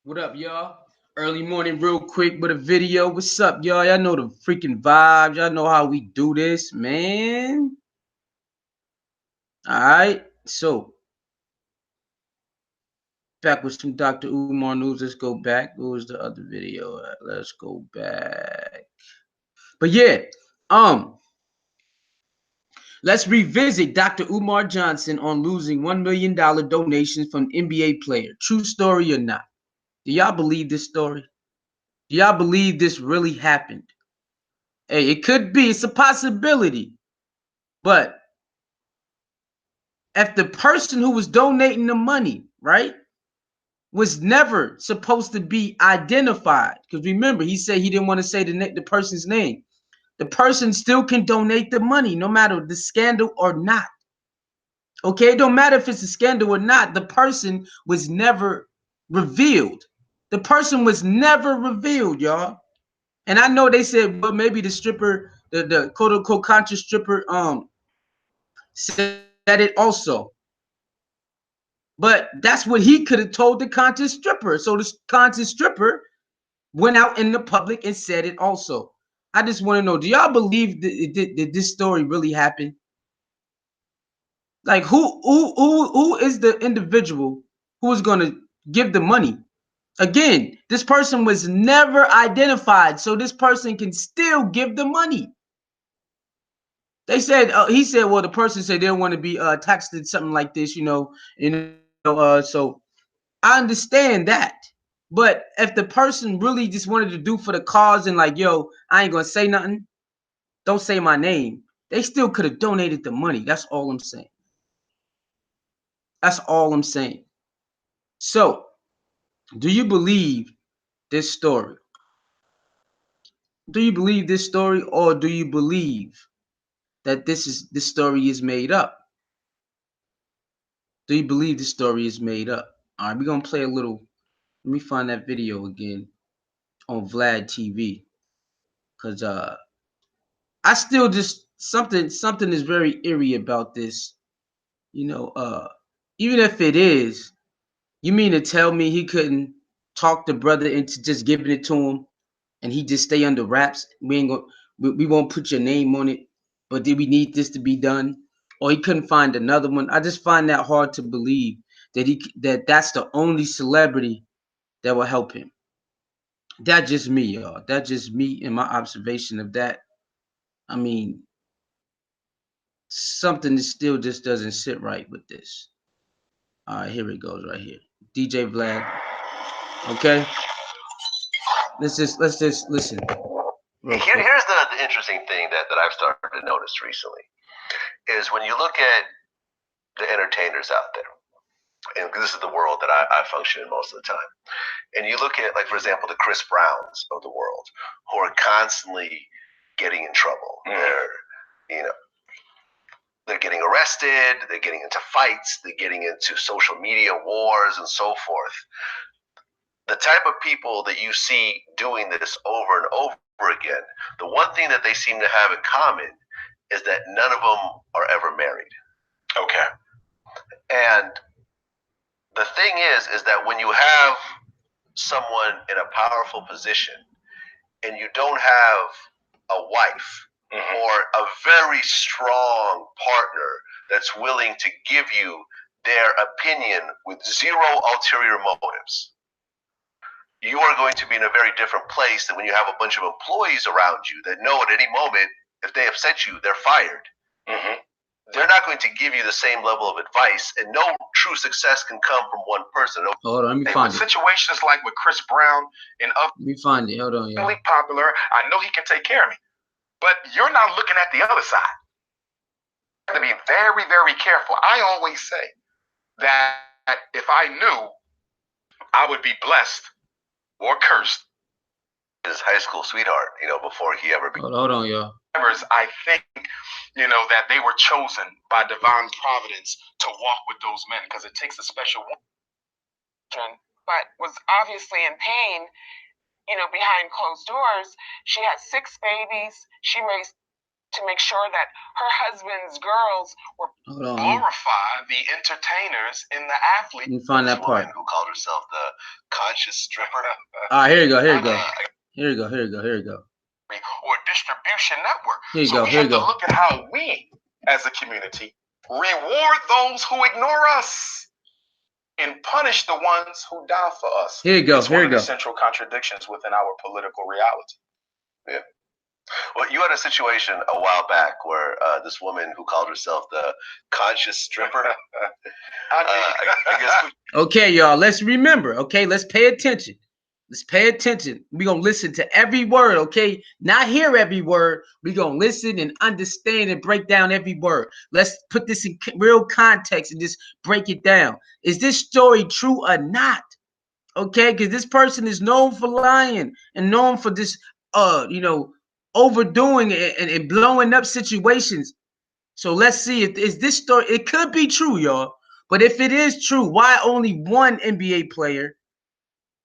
What up, y'all? Early morning, real quick, with a video. What's up, y'all? Y'all know the freaking vibes. Y'all know how we do this, man. All right. So, back with some Dr. Umar news. Let's go back. What was the other video at? Let's go back. But yeah, um, let's revisit Dr. Umar Johnson on losing $1 million donations from NBA player. True story or not? Do y'all believe this story? Do y'all believe this really happened? Hey, it could be. It's a possibility. But if the person who was donating the money, right, was never supposed to be identified, because remember, he said he didn't want to say the person's name. The person still can donate the money, no matter the scandal or not. Okay, it don't matter if it's a scandal or not. The person was never revealed. The person was never revealed, y'all. And I know they said, well, maybe the stripper, the quote unquote conscious stripper, said it also. But that's what he could have told the conscious stripper. So the conscious stripper went out in the public and said it also. I just want to know, do y'all believe that this story really happened? Like who is the individual who is going to give the money? Again, this person was never identified, so this person can still give the money. They said he said, well, the person said they don't want to be texted something like this, so I understand that. But if the person really just wanted to do for the cause and like, yo, I ain't gonna say nothing, don't say my name, they still could have donated the money. That's all I'm saying. That's all I'm saying. So, do you believe this story? Do you believe this story, or do you believe that this story is made up? Do you believe this story is made up? All right, we're gonna play a little. Let me find that video again on Vlad TV, cause I still just something is very eerie about this. You know, even if it is, you mean to tell me he couldn't talk the brother into just giving it to him, and he just stay under wraps? We ain't gonna, we won't put your name on it. But did we need this to be done? Or he couldn't find another one? I just find that hard to believe that that's the only celebrity that will help him. That's just me, y'all. That's just me and my observation of that. I mean, something that still just doesn't sit right with this. All right, here it goes right here. DJ Vlad. Okay, let's just listen. Here's the interesting thing that I've started to notice recently is when you look at the entertainers out there, and this is the world that I function in most of the time, and you look at, like, for example, the Chris Browns of the world, who are constantly getting in trouble. They're getting arrested, they're getting into fights, they're getting into social media wars and so forth. The type of people that you see doing this over and over again, the one thing that they seem to have in common is that none of them are ever married. Okay. And the thing is that when you have someone in a powerful position and you don't have a wife or a very strong partner that's willing to give you their opinion with zero ulterior motives, you are going to be in a very different place than when you have a bunch of employees around you that know at any moment if they upset you, they're fired. They're not going to give you the same level of advice, and no true success can come from one person. Hold on, let me find it. Situations like with Chris Brown and other, let me find it. Hold on, y'all. Really popular. I know he can take care of me, but you're not looking at the other side. You have to be very, very careful. I always say that if I knew I would be blessed or cursed, his high school sweetheart, before he ever hold on, y'all. I think, that they were chosen by divine providence to walk with those men because it takes a special woman. But was obviously in pain, behind closed doors. She had 6 babies. She raised to make sure that her husband's girls were glorify the entertainers and the athletes. You find that part. Who called herself the conscious stripper. All right, here you go. Here you go. Here you go. Here you go. Here you go. Or distribution network. Here you so go. we Here have you to go. look at how we, as a community, reward those who ignore us and punish the ones who die for us. Here you go. It's Here one you of the go. central contradictions within our political reality. Yeah. Well, you had a situation a while back where this woman who called herself the conscious stripper. I guess. Okay, y'all. Let's remember. Okay, let's pay attention. Let's pay attention. We're going to listen to every word, okay? Not hear every word. We're going to listen and understand and break down every word. Let's put this in real context and just break it down. Is this story true or not? Okay, because this person is known for lying and known for this, overdoing and blowing up situations. So let's see if is this story. It could be true, y'all. But if it is true, why only one NBA player?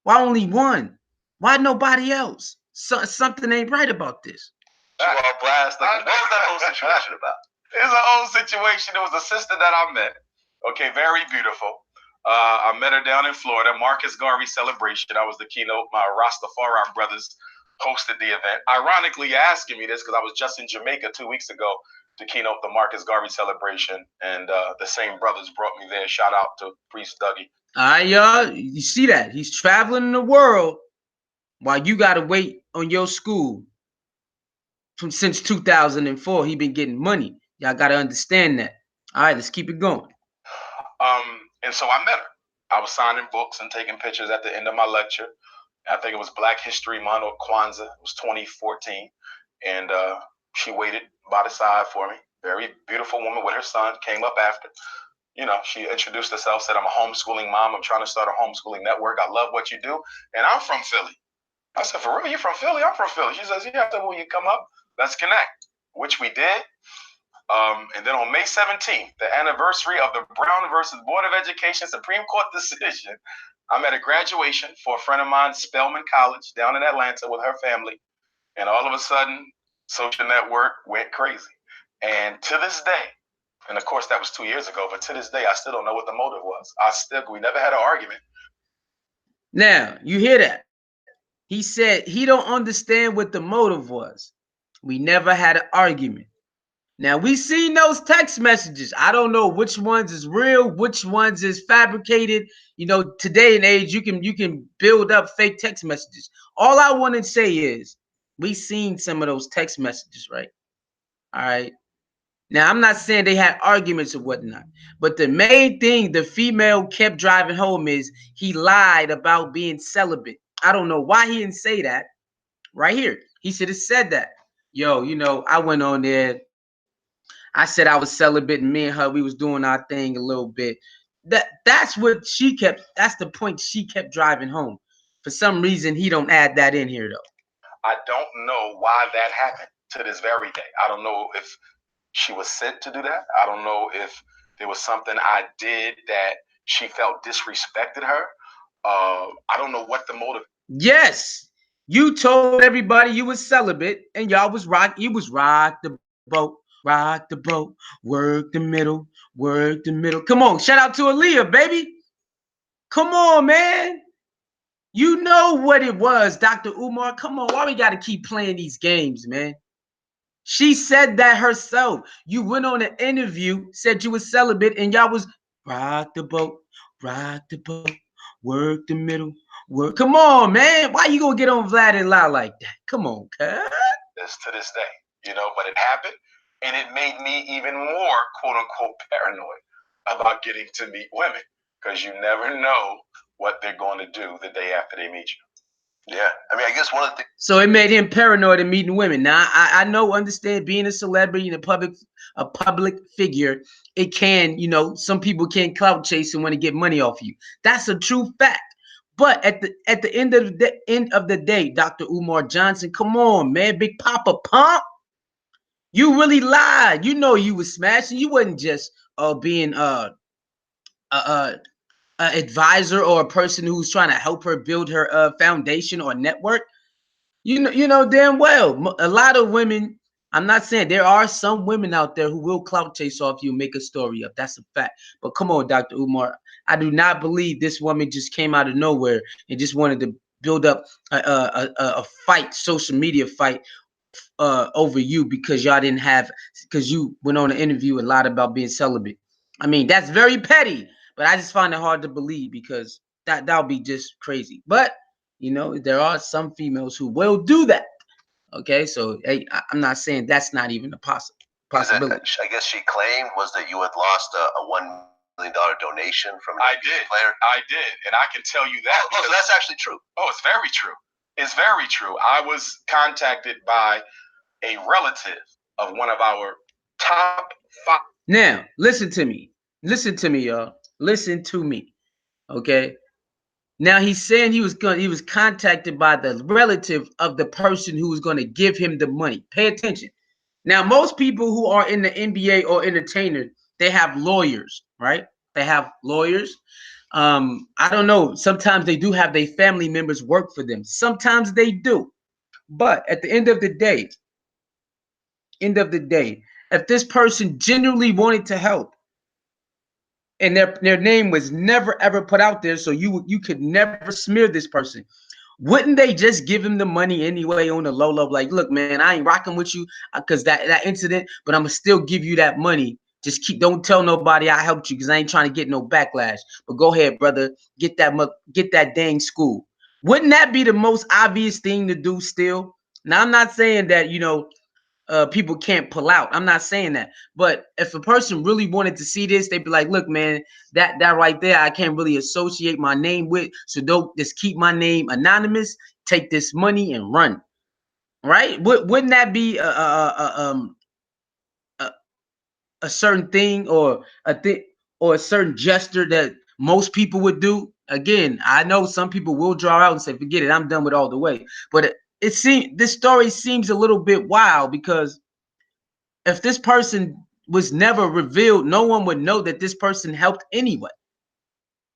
Why only one? Why nobody else? Something ain't right about this. You all blast. Like, what was that whole situation about? It's an old situation. It was a sister that I met. Okay, very beautiful. I met her down in Florida, Marcus Garvey celebration. I was the keynote. My Rastafari brothers hosted the event. Ironically, you're asking me this because I was just in Jamaica 2 weeks ago to keynote the Marcus Garvey celebration, and the same brothers brought me there. Shout out to Priest Dougie. All right, y'all. You see that? He's traveling in the world while you got to wait on your school. Since 2004, he been getting money. Y'all got to understand that. All right, let's keep it going. And so I met her. I was signing books and taking pictures at the end of my lecture. I think it was Black History Month or Kwanzaa. It was 2014. And she waited by the side for me. Very beautiful woman with her son. Came up after. You know, she introduced herself, said, I'm a homeschooling mom. I'm trying to start a homeschooling network. I love what you do. And I'm from Philly. I said, for real? You from Philly? I'm from Philly. She says, yeah. I said, well, you come up. Let's connect. Which we did. And then on May 17th, the anniversary of the Brown versus Board of Education Supreme Court decision, I'm at a graduation for a friend of mine, Spelman College, down in Atlanta with her family. And all of a sudden, social network went crazy. And to this day, and of course that was 2 years ago, but to this day, I still don't know what the motive was. We never had an argument. Now, you hear that? He said he don't understand what the motive was. We never had an argument. Now, we seen those text messages. I don't know which ones is real, which ones is fabricated. You know, today and age, you can build up fake text messages. All I want to say is we seen some of those text messages, right? All right. Now, I'm not saying they had arguments or whatnot, but the main thing the female kept driving home is he lied about being celibate. I don't know why he didn't say that right here. He should have said that. Yo, I went on there. I said I was celibate, and me and her, we was doing our thing a little bit. That's the point she kept driving home. For some reason, he don't add that in here though. I don't know why that happened to this very day. I don't know if she was sent to do that. I don't know if there was something I did that she felt disrespected her. I don't know what the motive. Yes, you told everybody you was celibate, and y'all was rock. You was rock the boat, work the middle, work the middle. Come on, shout out to Aaliyah, baby. Come on, man. You know what it was, Dr. Umar. Come on, why we got to keep playing these games, man? She said that herself. You went on an interview, said you was celibate, and y'all was rock the boat, work the middle, work. Come on, man. Why you gonna get on Vlad and lie like that? Come on, cuz. To this day, but it happened, and it made me even more quote unquote paranoid about getting to meet women, because you never know what they're going to do the day after they meet you. Yeah, I mean, I guess one of the things. So it made him paranoid in meeting women. Now I understand being a celebrity and a public figure. It can, some people can clout chase and want to get money off you. That's a true fact. But at the end of the day, Dr. Umar Johnson, come on, man, Big Papa Pump, you really lied. You know you was smashing. You wasn't just being advisor or a person who's trying to help her build her foundation or network. You know damn well a lot of women I'm not saying there are some women out there who will clout chase off you and make a story up. That's a fact. But come on, Dr. Umar. I do not believe this woman just came out of nowhere and just wanted to build up a fight, social media fight over you because y'all didn't have, because you went on an interview and lied about being celibate. I mean, that's very petty, but I just find it hard to believe because that'll be just crazy. But you know, there are some females who will do that. Okay, so hey, I'm not saying that's not even a possibility. I guess she claimed was that you had lost a $1 million donation from an I NBA did. player. I did, and I can tell you that. Oh, so that's actually true. Oh, it's very true. It's very true. I was contacted by a relative of one of our top 5. Now, listen to me. Listen to me, y'all. Listen to me. Okay. Now he's saying he was contacted by the relative of the person who was going to give him the money. Pay attention. Now, most people who are in the NBA or entertainers, they have lawyers, right? They have lawyers. I don't know. Sometimes they do have their family members work for them. Sometimes they do. But at the end of the day, if this person genuinely wanted to help, and their name was never ever put out there, so you could never smear this person, wouldn't they just give him the money anyway on the low? Like, look, man, I ain't rocking with you because that incident, but I'm gonna still give you that money. Just don't tell nobody I helped you because I ain't trying to get no backlash. But go ahead, brother, get that dang school. Wouldn't that be the most obvious thing to do still? Now, I'm not saying that, people can't pull out. I'm not saying that. But if a person really wanted to see this, they'd be like, look, man, that right there, I can't really associate my name with. So don't just keep my name anonymous. Take this money and run. Right? Wouldn't that be a certain thing or a certain gesture that most people would do? Again, I know some people will draw out and say, forget it, I'm done with all the way. But it seems this story seems a little bit wild because if this person was never revealed, no one would know that this person helped anyway.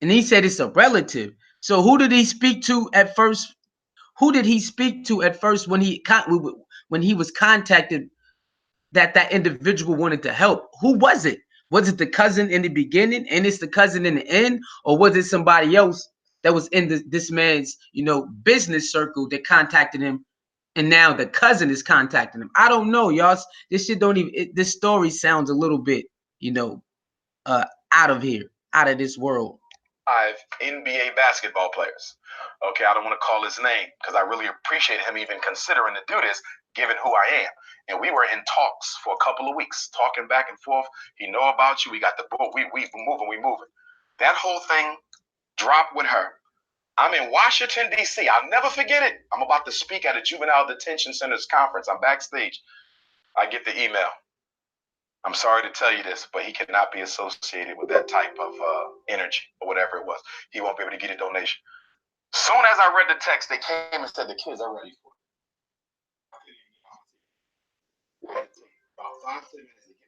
And he said it's a relative. So who did he speak to at first? Who did he speak to at first when he was contacted that individual wanted to help? Who was it? Was it the cousin in the beginning and it's the cousin in the end, or was it somebody else that was in this man's business circle that contacted him, and now the cousin is contacting him? I don't know, y'all. This shit don't even. This story sounds a little bit, out of here, out of this world. 5 NBA basketball players. Okay, I don't want to call his name because I really appreciate him even considering to do this, given who I am. And we were in talks for a couple of weeks, talking back and forth. He know about you. We got the book. We moving. That whole thing dropped with her. I'm in Washington, D.C. I'll never forget it. I'm about to speak at a juvenile detention center's conference. I'm backstage. I get the email. I'm sorry to tell you this, but he cannot be associated with that type of energy or whatever it was. He won't be able to get a donation. Soon as I read the text, they came and said the kids are ready for it. About 5 minutes to get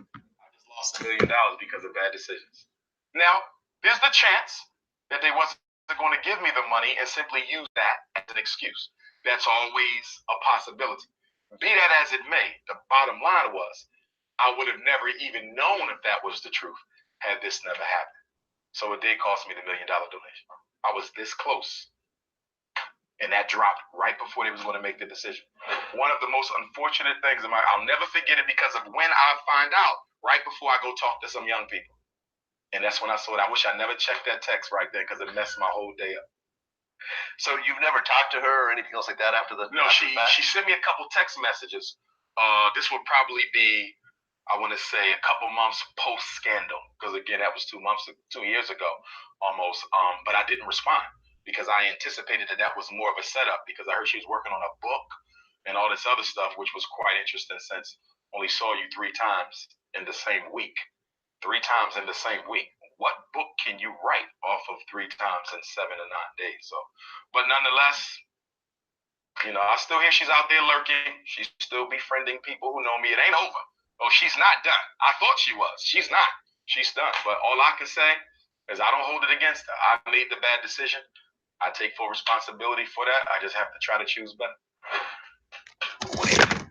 I just lost $1 million because of bad decisions. Now, there's the chance that they wasn't going to give me the money and simply use that as an excuse. That's always a possibility. Be that as it may, the bottom line was I would have never even known if that was the truth had this never happened. So it did cost me the $1 million donation. I was this close. And that dropped right before they was going to make the decision. One of the most unfortunate things I'll never forget it because of when I find out, right before I go talk to some young people. And that's when I saw it. I wish I never checked that text right there because it messed my whole day up. So you've never talked to her or anything else like that after the? No, she sent me a couple text messages. This would probably be, I want to say, a couple months post scandal, because again, that was 2 years ago, almost. But I didn't respond because I anticipated that was more of a setup because I heard she was working on a book and all this other stuff, which was quite interesting since only saw you 3 times in the same week. 3 times in the same week. What book can you write off of 3 times in 7 to 9 days? So, but nonetheless, I still hear she's out there lurking. She's still befriending people who know me. It ain't over. Oh, she's not done. I thought she was. She's not. She's done. But all I can say is I don't hold it against her. I made the bad decision. I take full responsibility for that. I just have to try to choose better. What do you think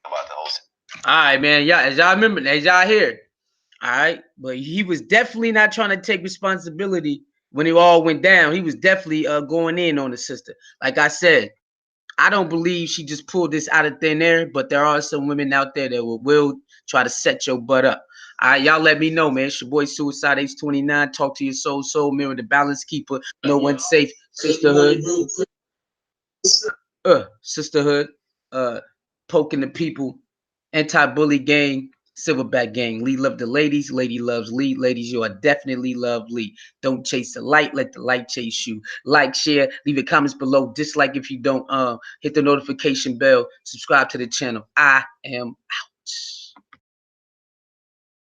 about the whole situation? All right, man. Yeah, as y'all remember, as y'all hear. All right, but he was definitely not trying to take responsibility when it all went down. He was definitely going in on the sister. Like I said, I don't believe she just pulled this out of thin air, but there are some women out there that will try to set your butt up. All right, y'all let me know, man. It's your boy Suicide Ace 29. Talk to your soul, mirror the balance keeper. No one safe. Sisterhood. Sisterhood. Poking the people. Anti-bully gang. Silverback gang. Lee love the ladies. Lady loves Lee. Ladies, you are definitely love Lee. Don't chase the light. Let the light chase you. Like, share, leave your comments below. Dislike if you don't. Hit the notification bell. Subscribe to the channel. I am out.